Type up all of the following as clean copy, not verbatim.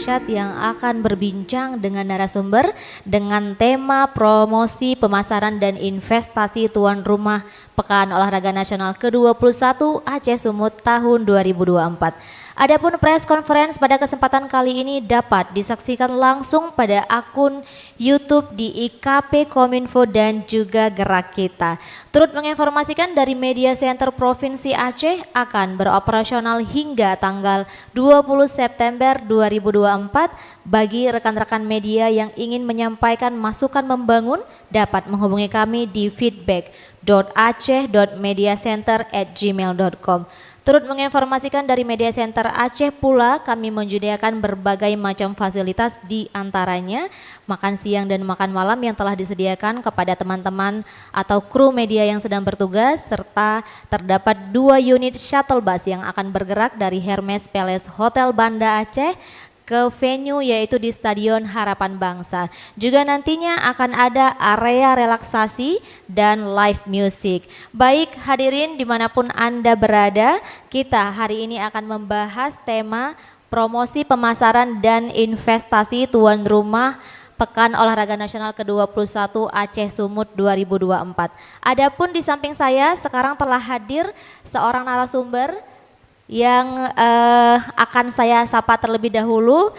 dahsyat yang akan berbincang dengan narasumber dengan tema promosi, pemasaran dan investasi tuan rumah Pekan Olahraga Nasional ke-21 Aceh Sumut tahun 2024. Adapun press conference pada kesempatan kali ini dapat disaksikan langsung pada akun YouTube di IKP Kominfo dan juga Gerak Kita. Turut menginformasikan dari Media Center Provinsi Aceh akan beroperasional hingga tanggal 20 September 2024. Bagi rekan-rekan media yang ingin menyampaikan masukan membangun dapat menghubungi kami di feedback.aceh.mediacenter@gmail.com. Turut menginformasikan dari Media Center Aceh pula kami menyediakan berbagai macam fasilitas, di antaranya makan siang dan makan malam yang telah disediakan kepada teman-teman atau kru media yang sedang bertugas, serta terdapat 2 unit shuttle bus yang akan bergerak dari Hermes Palace Hotel Banda Aceh ke venue yaitu di Stadion Harapan Bangsa. Juga nantinya akan ada area relaksasi dan live music. Baik hadirin dimanapun Anda berada, kita hari ini akan membahas tema promosi, pemasaran dan investasi tuan rumah Pekan Olahraga Nasional ke-21 Aceh Sumut 2024. Adapun di samping saya sekarang telah hadir seorang narasumber yang akan saya sapa terlebih dahulu.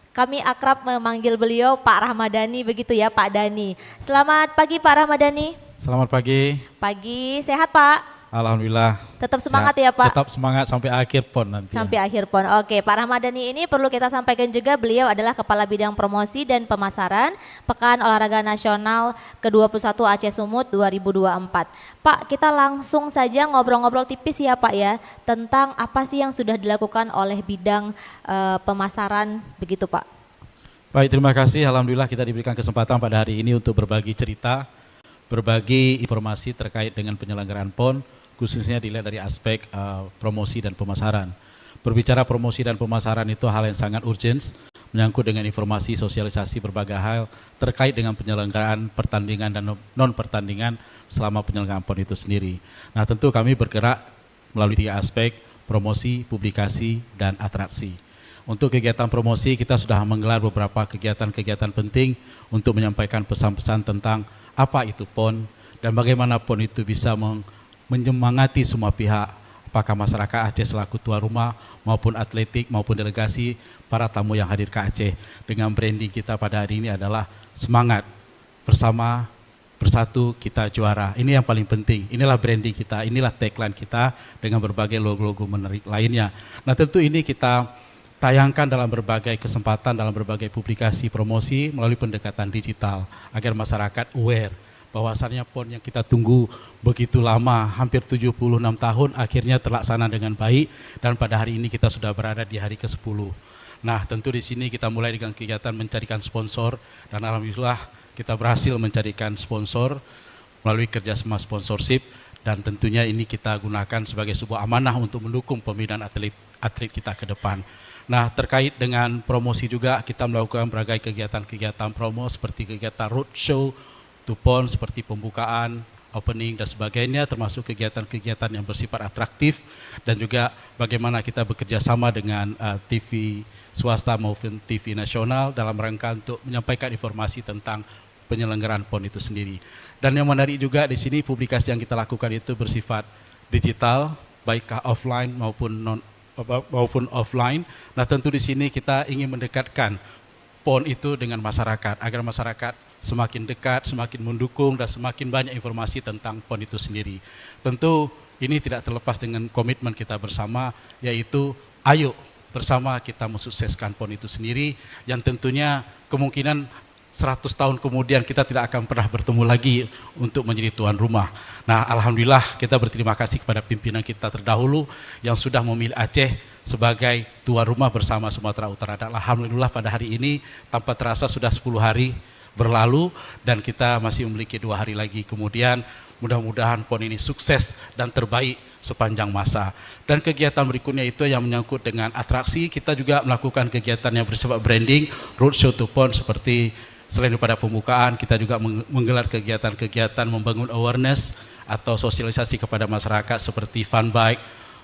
Kami akrab memanggil beliau Pak Rahmadani, begitu ya Pak Dani. Selamat pagi Pak Rahmadani. Selamat pagi. Pagi, sehat Pak? Alhamdulillah. Tetap semangat sehat. Ya Pak? Tetap semangat sampai akhir PON nanti. Sampai akhir PON, oke. Pak Rahmadani ini perlu kita sampaikan juga, beliau adalah Kepala Bidang Promosi dan Pemasaran Pekan Olahraga Nasional ke-21 Aceh Sumut 2024. Pak, kita langsung saja ngobrol-ngobrol tipis ya Pak ya, tentang apa sih yang sudah dilakukan oleh bidang pemasaran, begitu Pak. Baik, terima kasih. Alhamdulillah kita diberikan kesempatan pada hari ini untuk berbagi cerita, berbagi informasi terkait dengan penyelenggaraan PON, khususnya dilihat dari aspek promosi dan pemasaran. Berbicara promosi dan pemasaran itu hal yang sangat urgent, menyangkut dengan informasi, sosialisasi berbagai hal terkait dengan penyelenggaraan pertandingan dan non-pertandingan selama penyelenggaraan PON itu sendiri. Nah tentu kami bergerak melalui 3 aspek, promosi, publikasi, dan atraksi. Untuk kegiatan promosi kita sudah menggelar beberapa kegiatan-kegiatan penting untuk menyampaikan pesan-pesan tentang apa itu PON dan bagaimana PON itu bisa menyemangati semua pihak, apakah masyarakat Aceh selaku tuan rumah maupun atletik maupun delegasi, para tamu yang hadir ke Aceh. Dengan branding kita pada hari ini adalah semangat bersama, bersatu kita juara. Ini yang paling penting, inilah branding kita, inilah tagline kita dengan berbagai logo-logo menarik lainnya. Nah tentu ini kita tayangkan dalam berbagai kesempatan, dalam berbagai publikasi promosi melalui pendekatan digital agar masyarakat aware bahwasannya PON yang kita tunggu begitu lama, hampir 76 tahun, akhirnya terlaksana dengan baik dan pada hari ini kita sudah berada di hari ke-10. Nah tentu di sini kita mulai dengan kegiatan mencarikan sponsor dan alhamdulillah kita berhasil mencarikan sponsor melalui kerjasama sponsorship dan tentunya ini kita gunakan sebagai sebuah amanah untuk mendukung pembinaan atlet kita ke depan. Nah terkait dengan promosi juga kita melakukan berbagai kegiatan-kegiatan promo seperti kegiatan roadshow, to PON seperti pembukaan, opening dan sebagainya, termasuk kegiatan-kegiatan yang bersifat atraktif dan juga bagaimana kita bekerja sama dengan TV swasta maupun TV nasional dalam rangka untuk menyampaikan informasi tentang penyelenggaraan PON itu sendiri. Dan yang menarik juga di sini publikasi yang kita lakukan itu bersifat digital, baikkah offline maupun offline. Nah tentu di sini kita ingin mendekatkan PON itu dengan masyarakat agar masyarakat semakin dekat, semakin mendukung dan semakin banyak informasi tentang PON itu sendiri. Tentu ini tidak terlepas dengan komitmen kita bersama, yaitu ayo bersama kita mensukseskan PON itu sendiri yang tentunya kemungkinan 100 tahun kemudian kita tidak akan pernah bertemu lagi untuk menjadi tuan rumah. Nah alhamdulillah kita berterima kasih kepada pimpinan kita terdahulu yang sudah memilih Aceh sebagai tuan rumah bersama Sumatera Utara. Dan alhamdulillah pada hari ini tanpa terasa sudah 10 hari berlalu dan kita masih memiliki 2 hari lagi kemudian. Mudah-mudahan PON ini sukses dan terbaik sepanjang masa. Dan kegiatan berikutnya itu yang menyangkut dengan atraksi, kita juga melakukan kegiatan yang bersifat branding, roadshow to PON seperti selain daripada pembukaan, kita juga menggelar kegiatan-kegiatan membangun awareness atau sosialisasi kepada masyarakat seperti fun bike,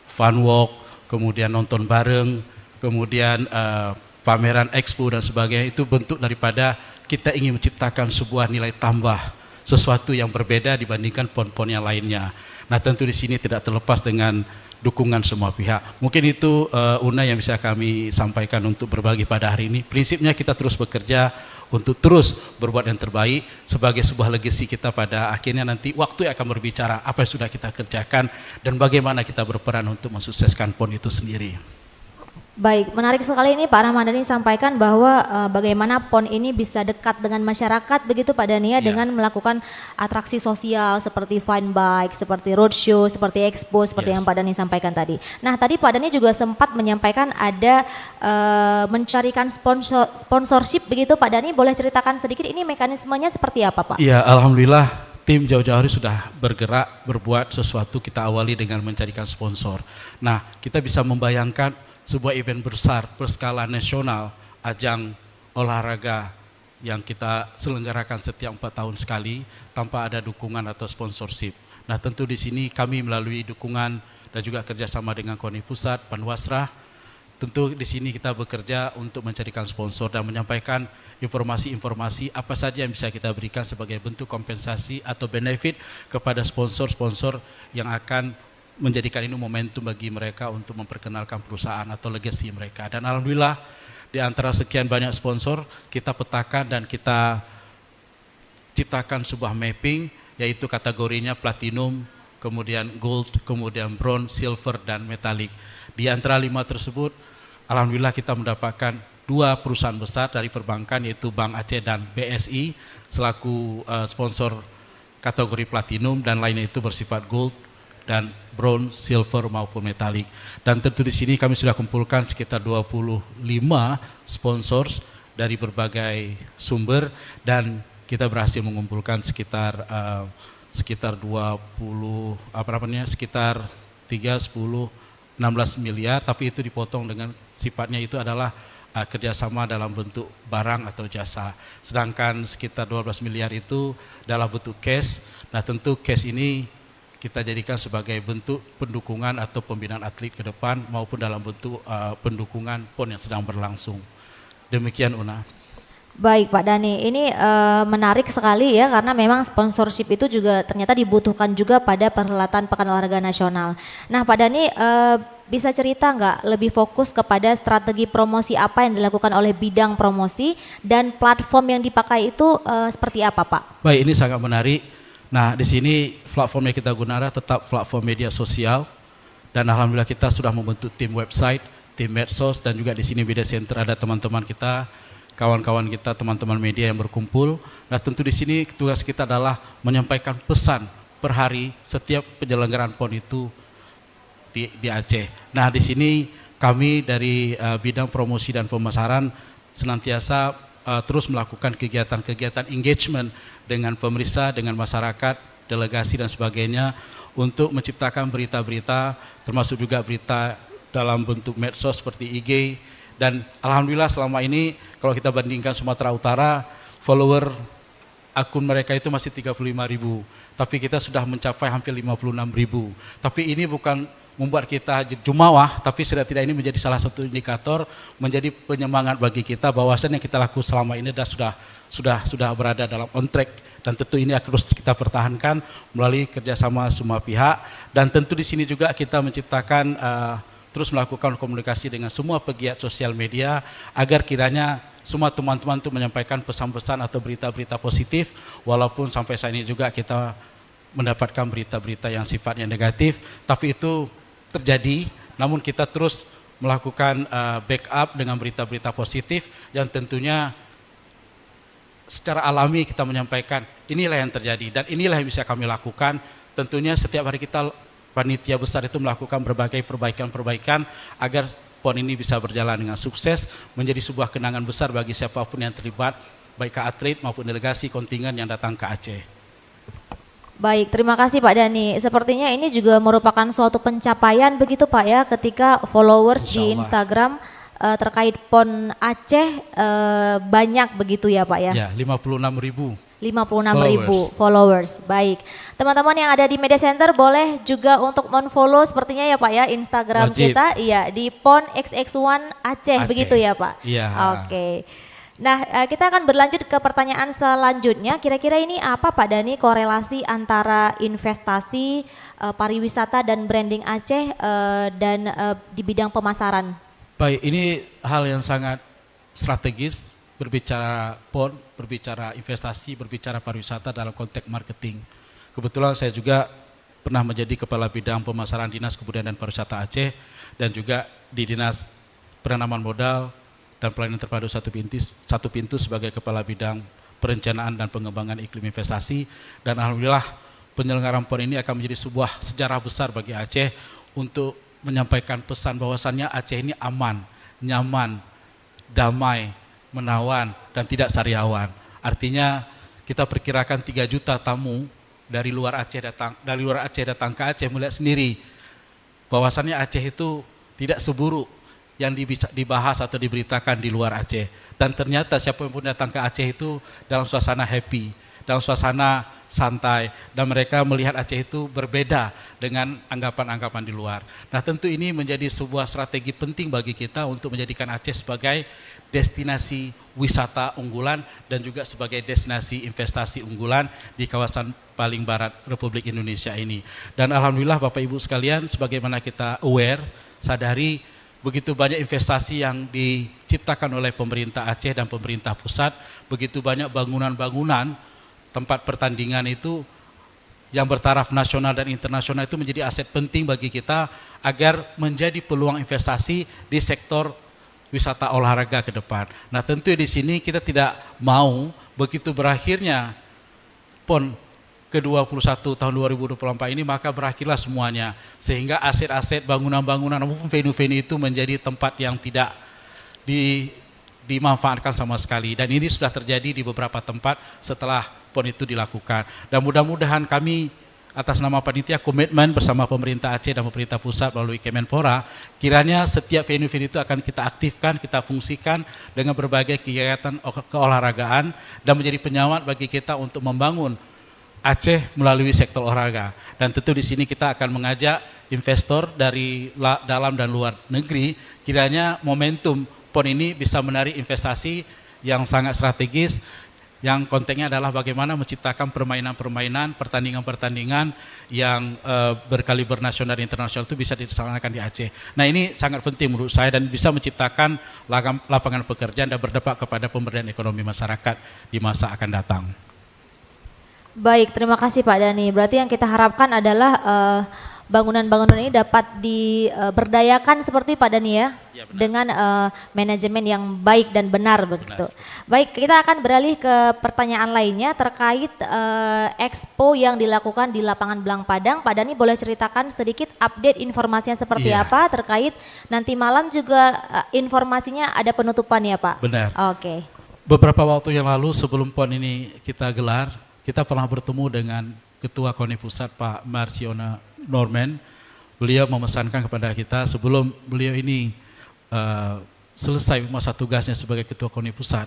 fun walk, kemudian nonton bareng, kemudian pameran expo dan sebagainya, itu bentuk daripada kita ingin menciptakan sebuah nilai tambah, sesuatu yang berbeda dibandingkan pon-pon yang lainnya. Nah tentu di sini tidak terlepas dengan dukungan semua pihak. Mungkin itu Una yang bisa kami sampaikan untuk berbagi pada hari ini. Prinsipnya kita terus bekerja untuk terus berbuat yang terbaik sebagai sebuah legasi kita, pada akhirnya nanti waktu yang akan berbicara apa yang sudah kita kerjakan dan bagaimana kita berperan untuk mensukseskan PON itu sendiri. Baik, menarik sekali ini Pak Ramadhani sampaikan bahwa bagaimana PON ini bisa dekat dengan masyarakat begitu Pak Dhani ya, dengan melakukan atraksi sosial seperti fine bike, seperti roadshow, seperti expo, seperti yang Pak Dhani sampaikan tadi. Nah tadi Pak Dhani juga sempat menyampaikan ada mencarikan sponsorship begitu Pak Dhani, boleh ceritakan sedikit ini mekanismenya seperti apa Pak? Iya, alhamdulillah tim jauh-jauh hari sudah bergerak berbuat sesuatu. Kita awali dengan mencarikan sponsor. Nah kita bisa membayangkan sebuah event besar berskala nasional, ajang olahraga yang kita selenggarakan setiap 4 tahun sekali tanpa ada dukungan atau sponsorship. Nah tentu di sini kami melalui dukungan dan juga kerjasama dengan KONI Pusat, Panwasrah, tentu di sini kita bekerja untuk mencarikan sponsor dan menyampaikan informasi-informasi apa saja yang bisa kita berikan sebagai bentuk kompensasi atau benefit kepada sponsor-sponsor yang akan menjadikan ini momentum bagi mereka untuk memperkenalkan perusahaan atau legasi mereka. Dan alhamdulillah di antara sekian banyak sponsor kita petakan dan kita ciptakan sebuah mapping, yaitu kategorinya platinum, kemudian gold, kemudian bronze, silver, dan metallic. Di antara 5 tersebut alhamdulillah kita mendapatkan 2 perusahaan besar dari perbankan, yaitu Bank Aceh dan BSI selaku sponsor kategori platinum, dan lainnya itu bersifat gold dan bronze, silver maupun metalik. Dan tentu di sini kami sudah kumpulkan sekitar 25 sponsors dari berbagai sumber, dan kita berhasil mengumpulkan sekitar 3, 10, 16 miliar, tapi itu dipotong dengan sifatnya itu adalah kerjasama dalam bentuk barang atau jasa. Sedangkan sekitar 12 miliar itu dalam bentuk cash. Nah tentu cash ini kita jadikan sebagai bentuk pendukungan atau pembinaan atlet ke depan maupun dalam bentuk pendukungan PON yang sedang berlangsung. Demikian Una. Baik Pak Dhani, ini menarik sekali ya, karena memang sponsorship itu juga ternyata dibutuhkan juga pada perhelatan Pekan Olahraga Nasional. Nah Pak Dhani, bisa cerita nggak lebih fokus kepada strategi promosi apa yang dilakukan oleh bidang promosi dan platform yang dipakai itu seperti apa Pak? Baik, ini sangat menarik. Nah di sini platform yang kita gunakan tetap platform media sosial, dan alhamdulillah kita sudah membentuk tim website, tim medsos, dan juga di sini media center ada teman-teman kita, kawan-kawan kita, teman-teman media yang berkumpul. Nah tentu di sini tugas kita adalah menyampaikan pesan per hari setiap penyelenggaraan PON itu di Aceh. Nah di sini kami dari bidang promosi dan pemasaran senantiasa terus melakukan kegiatan-kegiatan engagement dengan pemerintah, dengan masyarakat, delegasi dan sebagainya untuk menciptakan berita-berita, termasuk juga berita dalam bentuk medsos seperti IG. Dan alhamdulillah selama ini kalau kita bandingkan Sumatera Utara, follower akun mereka itu masih 35.000, tapi kita sudah mencapai hampir 56.000. Tapi ini bukan membuat kita jumawa, tapi tidak ini menjadi salah satu indikator, menjadi penyemangat bagi kita bahwasannya yang kita lakukan selama ini sudah berada dalam on track, dan tentu ini akan terus kita pertahankan melalui kerjasama semua pihak. Dan tentu di sini juga kita menciptakan terus melakukan komunikasi dengan semua pegiat sosial media agar kiranya semua teman-teman itu menyampaikan pesan-pesan atau berita-berita positif, walaupun sampai saat ini juga kita mendapatkan berita-berita yang sifatnya negatif, tapi itu terjadi, namun kita terus melakukan backup dengan berita-berita positif yang tentunya secara alami kita menyampaikan inilah yang terjadi dan inilah yang bisa kami lakukan. Tentunya setiap hari kita panitia besar itu melakukan berbagai perbaikan-perbaikan agar PON ini bisa berjalan dengan sukses, menjadi sebuah kenangan besar bagi siapapun yang terlibat, baik ke atlet maupun delegasi kontingen yang datang ke Aceh. Baik, terima kasih Pak Dhani. Sepertinya ini juga merupakan suatu pencapaian begitu Pak ya, ketika followers di Instagram terkait PON Aceh banyak begitu ya Pak ya? Ya, 56.000. 56.000 followers. Baik. Teman-teman yang ada di media center boleh juga untuk men-follow sepertinya ya Pak ya Instagram Wajib. kita di PON XX1 Aceh begitu ya Pak. Iya. Oke. Nah, kita akan berlanjut ke pertanyaan selanjutnya. Kira-kira ini apa Pak Dhani korelasi antara investasi pariwisata dan branding Aceh dan di bidang pemasaran? Baik, ini hal yang sangat strategis, berbicara PON, berbicara investasi, berbicara pariwisata dalam konteks marketing. Kebetulan saya juga pernah menjadi Kepala Bidang Pemasaran Dinas Kebudayaan dan Pariwisata Aceh dan juga di Dinas Penanaman Modal dan Pelayanan Terpadu satu pintu sebagai Kepala Bidang Perencanaan dan Pengembangan Iklim Investasi. Dan alhamdulillah penyelenggaraan PON ini akan menjadi sebuah sejarah besar bagi Aceh untuk menyampaikan pesan bahwasannya Aceh ini aman, nyaman, damai, menawan, dan tidak sariawan. Artinya kita perkirakan 3 juta tamu dari luar Aceh datang ke Aceh melihat sendiri bahwasannya Aceh itu tidak seburuk yang dibahas atau diberitakan di luar Aceh. Dan ternyata siapapun datang ke Aceh itu dalam suasana happy, dalam suasana santai, dan mereka melihat Aceh itu berbeda dengan anggapan-anggapan di luar. Nah, tentu ini menjadi sebuah strategi penting bagi kita untuk menjadikan Aceh sebagai destinasi wisata unggulan dan juga sebagai destinasi investasi unggulan di kawasan paling barat Republik Indonesia ini. Dan alhamdulillah Bapak Ibu sekalian, sebagaimana kita aware, sadari begitu banyak investasi yang diciptakan oleh pemerintah Aceh dan pemerintah pusat, begitu banyak bangunan-bangunan tempat pertandingan itu yang bertaraf nasional dan internasional itu menjadi aset penting bagi kita agar menjadi peluang investasi di sektor wisata olahraga ke depan. Nah, tentu di sini kita tidak mau begitu berakhirnya PON ke-21 tahun 2024 ini maka berakhirlah semuanya sehingga aset-aset bangunan-bangunan maupun venue-venue itu menjadi tempat yang tidak dimanfaatkan sama sekali, dan ini sudah terjadi di beberapa tempat setelah PON itu dilakukan. Dan mudah-mudahan kami atas nama panitia komitmen bersama pemerintah Aceh dan pemerintah pusat melalui Kemenpora, kiranya setiap venue-venue itu akan kita aktifkan, kita fungsikan dengan berbagai kegiatan keolahragaan dan menjadi penyemangat bagi kita untuk membangun Aceh melalui sektor olahraga. Dan tentu di sini kita akan mengajak investor dari dalam dan luar negeri, kiranya momentum PON ini bisa menarik investasi yang sangat strategis, yang konteksnya adalah bagaimana menciptakan permainan-permainan, pertandingan-pertandingan yang berkaliber nasional dan internasional itu bisa dilaksanakan di Aceh. Nah, ini sangat penting menurut saya dan bisa menciptakan lapangan pekerjaan dan berdampak kepada pemberdayaan ekonomi masyarakat di masa akan datang. Baik, terima kasih Pak Dhani. Berarti yang kita harapkan adalah bangunan-bangunan ini dapat diberdayakan seperti Pak Dhani ya, dengan manajemen yang baik dan benar begitu. Baik, kita akan beralih ke pertanyaan lainnya terkait expo yang dilakukan di lapangan Belang Padang. Pak Dhani boleh ceritakan sedikit update informasinya seperti apa terkait nanti malam juga informasinya ada penutupan ya Pak? Benar. Oke. Beberapa waktu yang lalu sebelum PON ini kita gelar, kita pernah bertemu dengan Ketua KONI Pusat Pak Marciona Norman. Beliau memesankan kepada kita sebelum beliau ini selesai masa tugasnya sebagai Ketua KONI Pusat,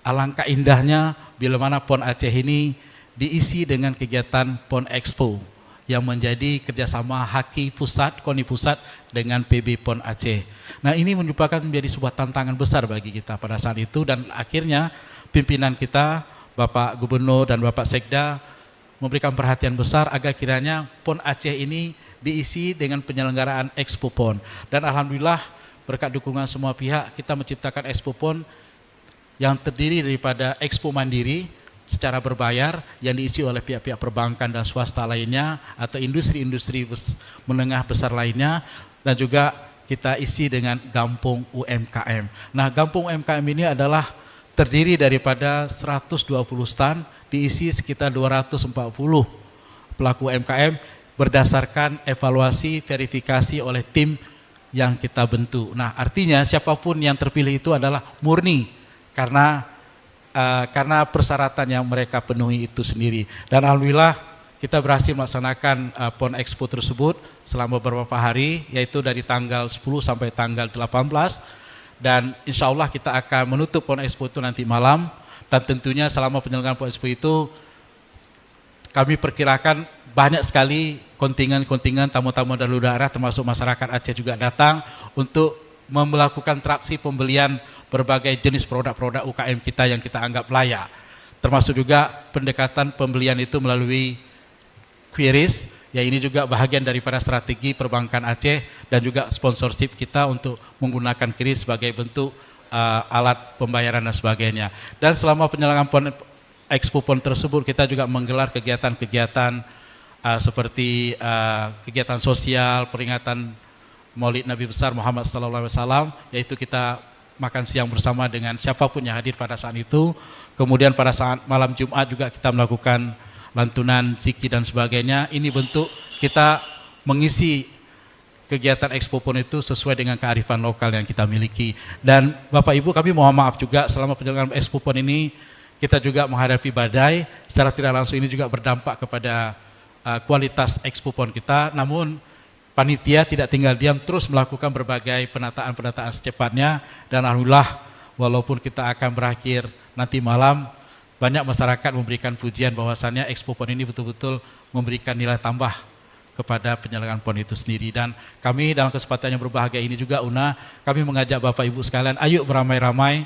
alangkah indahnya bila mana PON Aceh ini diisi dengan kegiatan PON Expo yang menjadi kerjasama Haki Pusat, KONI Pusat dengan PB PON Aceh. Nah, ini merupakan menjadi sebuah tantangan besar bagi kita pada saat itu, dan akhirnya pimpinan kita, Bapak Gubernur dan Bapak Sekda memberikan perhatian besar agar kiranya PON Aceh ini diisi dengan penyelenggaraan Expo PON. Dan alhamdulillah berkat dukungan semua pihak kita menciptakan Expo PON yang terdiri daripada Expo Mandiri secara berbayar yang diisi oleh pihak-pihak perbankan dan swasta lainnya atau industri-industri menengah besar lainnya, dan juga kita isi dengan Gampung UMKM. Nah, Gampung UMKM ini adalah terdiri daripada 120 stand, diisi sekitar 240 pelaku UMKM berdasarkan evaluasi verifikasi oleh tim yang kita bentuk. Nah, artinya siapapun yang terpilih itu adalah murni karena persyaratan yang mereka penuhi itu sendiri. Dan alhamdulillah kita berhasil melaksanakan PON Expo tersebut selama beberapa hari, yaitu dari tanggal 10 sampai tanggal 18. Dan insya Allah kita akan menutup PON Expo itu nanti malam Dan tentunya selama penyelenggaraan PON Expo itu kami perkirakan banyak sekali kontingen-kontingen tamu-tamu dari luar daerah termasuk masyarakat Aceh juga datang untuk melakukan transaksi pembelian berbagai jenis produk-produk UKM kita yang kita anggap layak. Termasuk juga pendekatan pembelian itu melalui QRIS, ya ini juga bahagian daripada strategi perbankan Aceh dan juga sponsorship kita untuk menggunakan QRIS sebagai bentuk alat pembayaran dan sebagainya. Dan selama penyelenggaraan PON Expo PON tersebut kita juga menggelar kegiatan-kegiatan seperti kegiatan sosial, peringatan Maulid Nabi besar Muhammad SAW, yaitu kita makan siang bersama dengan siapapun yang hadir pada saat itu. Kemudian pada saat malam Jumat juga kita melakukan lantunan, zikir dan sebagainya. Ini bentuk kita mengisi kegiatan Expo PON itu sesuai dengan kearifan lokal yang kita miliki. Dan Bapak Ibu, kami mohon maaf juga selama penyelenggaraan Expo PON ini kita juga menghadapi badai. Secara tidak langsung ini juga berdampak kepada kualitas Expo PON kita. Namun panitia tidak tinggal diam, terus melakukan berbagai penataan-penataan secepatnya. Dan alhamdulillah walaupun kita akan berakhir nanti malam, banyak masyarakat memberikan pujian bahwasannya Expo PON ini betul-betul memberikan nilai tambah kepada penyelenggaraan PON itu sendiri. Dan kami dalam kesempatan yang berbahagia ini juga kami mengajak Bapak Ibu sekalian, ayo beramai-ramai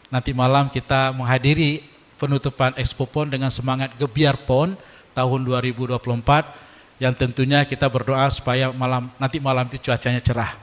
nanti malam kita menghadiri penutupan Expo PON dengan semangat Gebiar PON tahun 2024, yang tentunya kita berdoa supaya nanti malam itu cuacanya cerah.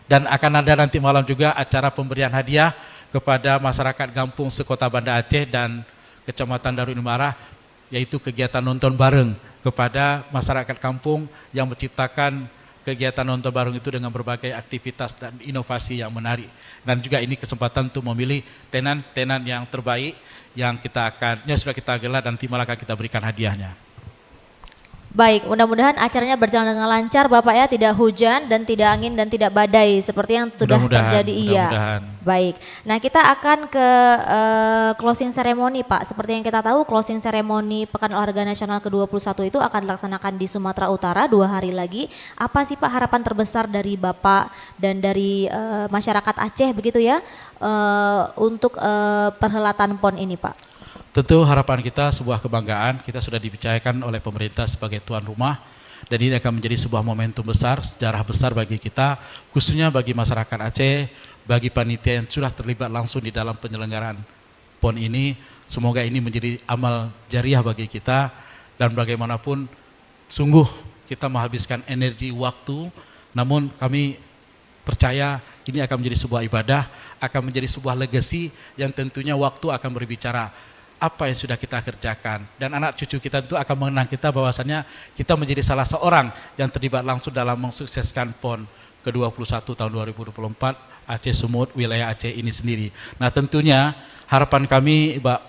Dan akan ada nanti malam juga acara pemberian hadiah kepada masyarakat kampung sekota Banda Aceh dan Kecamatan Darul Imarah, yaitu kegiatan nonton bareng kepada masyarakat kampung yang menciptakan kegiatan nonton bareng itu dengan berbagai aktivitas dan inovasi yang menarik. Dan juga ini kesempatan untuk memilih tenan-tenan yang terbaik yang sudah kita gelar dan nanti malah akan kita berikan hadiahnya. Baik, mudah-mudahan acaranya berjalan dengan lancar Bapak ya, tidak hujan dan tidak angin dan tidak badai seperti yang sudah terjadi. Iya. Baik. Nah, kita akan ke closing ceremony Pak. Seperti yang kita tahu, closing ceremony Pekan Olahraga Nasional ke-21 itu akan dilaksanakan di Sumatera Utara 2 hari lagi. Apa sih Pak harapan terbesar dari Bapak dan dari masyarakat Aceh begitu ya untuk perhelatan PON ini Pak? Tentu harapan kita sebuah kebanggaan, kita sudah dipercayakan oleh pemerintah sebagai tuan rumah, dan ini akan menjadi sebuah momentum besar, sejarah besar bagi kita, khususnya bagi masyarakat Aceh, bagi panitia yang sudah terlibat langsung di dalam penyelenggaraan PON ini. Semoga ini menjadi amal jariah bagi kita, dan bagaimanapun sungguh kita menghabiskan energi, waktu, namun kami percaya ini akan menjadi sebuah ibadah, akan menjadi sebuah legacy yang tentunya waktu akan berbicara apa yang sudah kita kerjakan, dan anak cucu kita itu akan mengenang kita bahwasannya kita menjadi salah seorang yang terlibat langsung dalam mensukseskan PON ke-21 tahun 2024 Aceh Sumut wilayah Aceh ini sendiri. Nah, tentunya harapan kami Mbak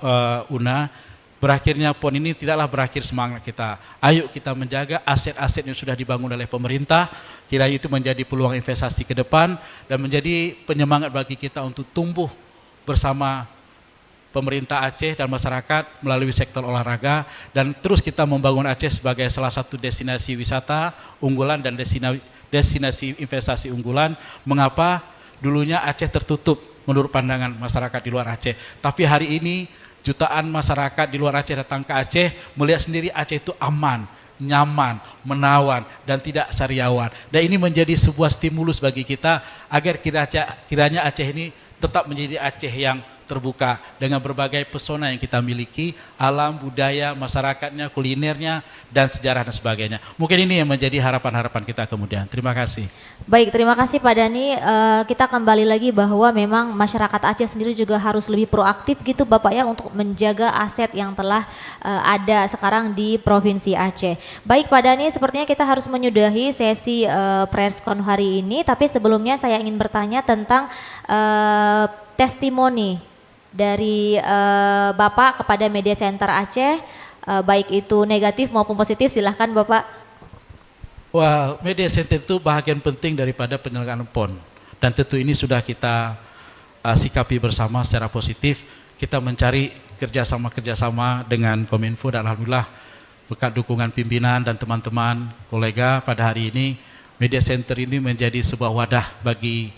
Una, berakhirnya PON ini tidaklah berakhir semangat kita. Ayo kita menjaga aset-aset yang sudah dibangun oleh pemerintah, kira itu menjadi peluang investasi ke depan dan menjadi penyemangat bagi kita untuk tumbuh bersama pemerintah Aceh dan masyarakat melalui sektor olahraga, dan terus kita membangun Aceh sebagai salah satu destinasi wisata unggulan dan destinasi investasi unggulan. Mengapa dulunya Aceh tertutup menurut pandangan masyarakat di luar Aceh, tapi hari ini jutaan masyarakat di luar Aceh datang ke Aceh melihat sendiri Aceh itu aman, nyaman, menawan, dan tidak sariawan. Dan ini menjadi sebuah stimulus bagi kita agar kiranya Aceh ini tetap menjadi Aceh yang terbuka dengan berbagai pesona yang kita miliki, alam, budaya, masyarakatnya, kulinernya, dan sejarah dan sebagainya. Mungkin ini yang menjadi harapan-harapan kita kemudian. Terima kasih. Baik, terima kasih Pak Dhani. Kita kembali lagi bahwa memang masyarakat Aceh sendiri juga harus lebih proaktif gitu Bapak ya untuk menjaga aset yang telah ada sekarang di Provinsi Aceh. Baik Pak Dhani, sepertinya kita harus menyudahi sesi preskon hari ini, tapi sebelumnya saya ingin bertanya tentang testimoni dari Bapak kepada Media Center Aceh, baik itu negatif maupun positif, silahkan Bapak. Wah, Media Center itu bahagian penting daripada penyelenggaraan PON, dan tentu ini sudah kita sikapi bersama secara positif. Kita mencari kerjasama dengan Kominfo, dan alhamdulillah berkat dukungan pimpinan dan teman-teman kolega pada hari ini, Media Center ini menjadi sebuah wadah bagi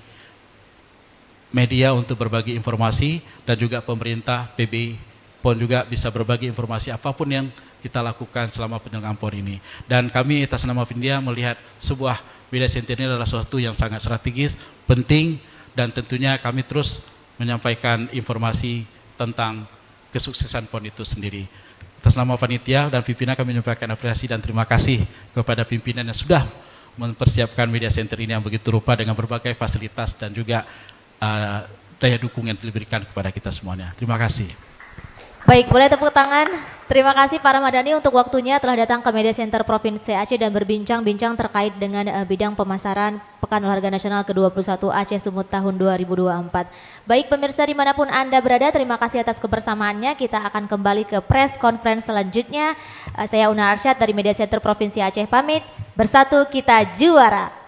media untuk berbagi informasi, dan juga pemerintah PB PON juga bisa berbagi informasi apapun yang kita lakukan selama penyelenggaraan PON ini. Dan kami atas nama Vindya melihat sebuah media center ini adalah sesuatu yang sangat strategis, penting, dan tentunya kami terus menyampaikan informasi tentang kesuksesan PON itu sendiri. Atas nama panitia dan pimpinan kami menyampaikan apresiasi dan terima kasih kepada pimpinan yang sudah mempersiapkan media center ini yang begitu rupa dengan berbagai fasilitas dan juga daya dukung yang diberikan kepada kita semuanya. Terima kasih. Baik, boleh tepuk tangan. Terima kasih Pak Ramadhani untuk waktunya telah datang ke Media Center Provinsi Aceh dan berbincang-bincang terkait dengan bidang pemasaran Pekan Olahraga Nasional ke-21 Aceh Sumut tahun 2024. Baik pemirsa dimanapun Anda berada, terima kasih atas kebersamaannya. Kita akan kembali ke press conference selanjutnya. Saya Una Arsyad dari Media Center Provinsi Aceh pamit. Bersatu kita juara.